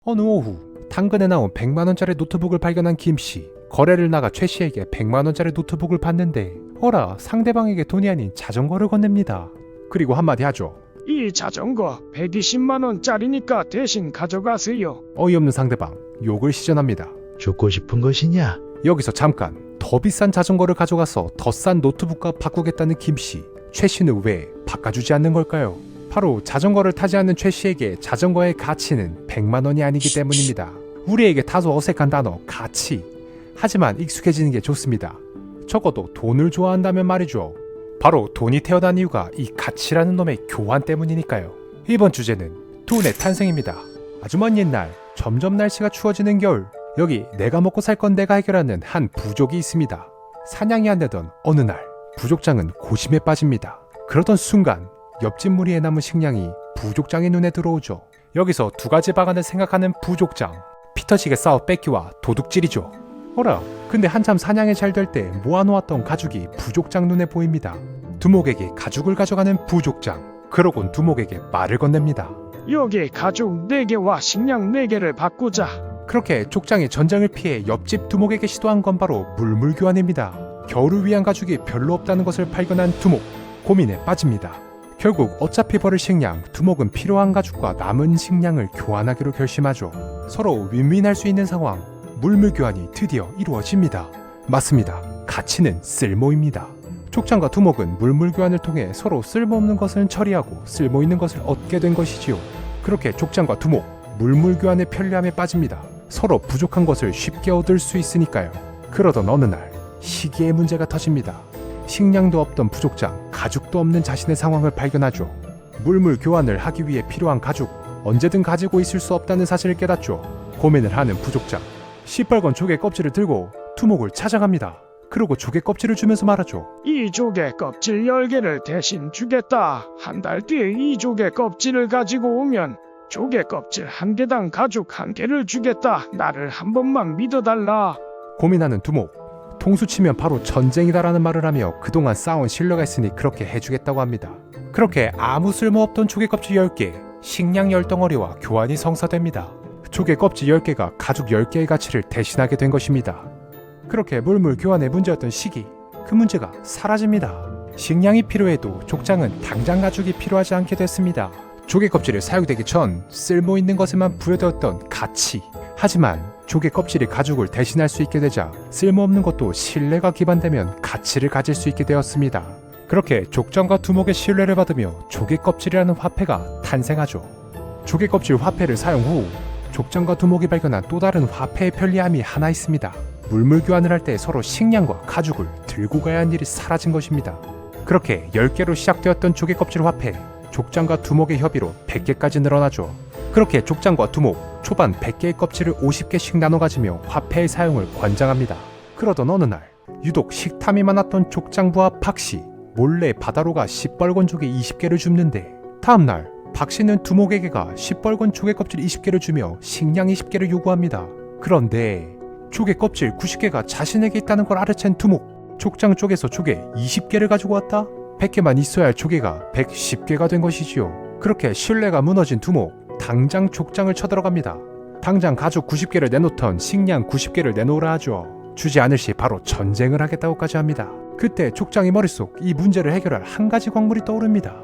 어느 오후 당근에 나온 100만원짜리 노트북을 발견한 김씨. 거래를 나가 최씨에게 100만원짜리 노트북을 받는데 어라 상대방에게 돈이 아닌 자전거를 건넵니다. 그리고 한마디 하죠. 이 자전거 120만원짜리니까 대신 가져가세요. 어이없는 상대방 욕을 시전합니다. 죽고 싶은 것이냐? 여기서 잠깐 더 비싼 자전거를 가져가서 더 싼 노트북과 바꾸겠다는 김씨. 최씨는 왜 바꿔주지 않는 걸까요? 바로 자전거를 타지 않는 최씨에게 자전거의 가치는 100만원이 아니기 때문입니다. 우리에게 다소 어색한 단어 가치. 하지만 익숙해지는 게 좋습니다. 적어도 돈을 좋아한다면 말이죠. 바로 돈이 태어난 이유가 이 가치라는 놈의 교환 때문이니까요. 이번 주제는 돈의 탄생입니다. 아주 먼 옛날 점점 날씨가 추워지는 겨울, 여기 내가 먹고 살 건 내가 해결하는 한 부족이 있습니다. 사냥이 안 되던 어느 날 부족장은 고심에 빠집니다. 그러던 순간 옆집 무리에 남은 식량이 부족장의 눈에 들어오죠. 여기서 두 가지 방안을 생각하는 부족장. 피터식의 싸워 뺏기와 도둑질이죠. 어라, 근데 한참 사냥이 잘 될 때 모아놓았던 가죽이 부족장 눈에 보입니다. 두목에게 가죽을 가져가는 부족장. 그러곤 두목에게 말을 건넵니다. 여기 가죽 4개와 식량 4개를 바꾸자. 그렇게 족장이 전쟁을 피해 옆집 두목에게 시도한 건 바로 물물 교환입니다. 겨울을 위한 가죽이 별로 없다는 것을 발견한 두목. 고민에 빠집니다. 결국 어차피 버릴 식량, 두목은 필요한 가죽과 남은 식량을 교환하기로 결심하죠. 서로 윈윈할 수 있는 상황. 물물 교환이 드디어 이루어집니다. 맞습니다. 가치는 쓸모입니다. 족장과 두목은 물물 교환을 통해 서로 쓸모없는 것을 처리하고 쓸모있는 것을 얻게 된 것이지요. 그렇게 족장과 두목, 물물 교환의 편리함에 빠집니다. 서로 부족한 것을 쉽게 얻을 수 있으니까요. 그러던 어느 날 시기의 문제가 터집니다. 식량도 없던 부족장, 가죽도 없는 자신의 상황을 발견하죠. 물물 교환을 하기 위해 필요한 가죽, 언제든 가지고 있을 수 없다는 사실을 깨닫죠. 고민을 하는 부족장. 시뻘건 조개 껍질을 들고 두목을 찾아갑니다. 그리고 조개 껍질을 주면서 말하죠. 이 조개 껍질 10개를 대신 주겠다. 한 달 뒤에 이 조개 껍질을 가지고 오면 조개 껍질 1개당 가죽 1개를 주겠다. 나를 한 번만 믿어달라. 고민하는 두목. 통수 치면 바로 전쟁이다라는 말을 하며 그동안 쌓아온 신뢰가 있으니 그렇게 해주겠다고 합니다. 그렇게 아무 쓸모없던 조개 껍질 10개, 식량 10덩어리와 교환이 성사됩니다. 조개 껍질 10개가 가죽 10개의 가치를 대신하게 된 것입니다. 그렇게 물물 교환의 문제였던 시기, 그 문제가 사라집니다. 식량이 필요해도 족장은 당장 가죽이 필요하지 않게 됐습니다. 조개 껍질이 사용되기 전 쓸모있는 것에만 부여되었던 가치. 하지만 조개 껍질이 가죽을 대신할 수 있게 되자 쓸모없는 것도 신뢰가 기반되면 가치를 가질 수 있게 되었습니다. 그렇게 족장과 두목의 신뢰를 받으며 조개 껍질이라는 화폐가 탄생하죠. 조개 껍질 화폐를 사용 후 족장과 두목이 발견한 또 다른 화폐의 편리함이 하나 있습니다. 물물 교환을 할 때 서로 식량과 가죽을 들고 가야 하는 일이 사라진 것입니다. 그렇게 10개로 시작되었던 조개 껍질 화폐, 족장과 두목의 협의로 100개까지 늘어나죠. 그렇게 족장과 두목, 초반 100개의 껍질을 50개씩 나눠 가지며 화폐의 사용을 권장합니다. 그러던 어느 날 유독 식탐이 많았던 족장부와 박씨, 몰래 바다로가 시뻘건 조개 20개를 줍는데 다음날 박씨는 두목에게가 시뻘건 조개 껍질 20개를 주며 식량 20개를 요구합니다. 그런데 조개 껍질 90개가 자신에게 있다는 걸 알아챈 두목, 족장 쪽에서 조개 20개를 가지고 왔다? 100개만 있어야 할 조개가 110개가 된 것이지요. 그렇게 신뢰가 무너진 두목, 당장 족장을 쳐들어갑니다. 당장 가죽 90개를 내놓던 식량 90개를 내놓으라 하죠. 주지 않을 시 바로 전쟁을 하겠다고까지 합니다. 그때 족장의 머릿속 이 문제를 해결할 한 가지 광물이 떠오릅니다.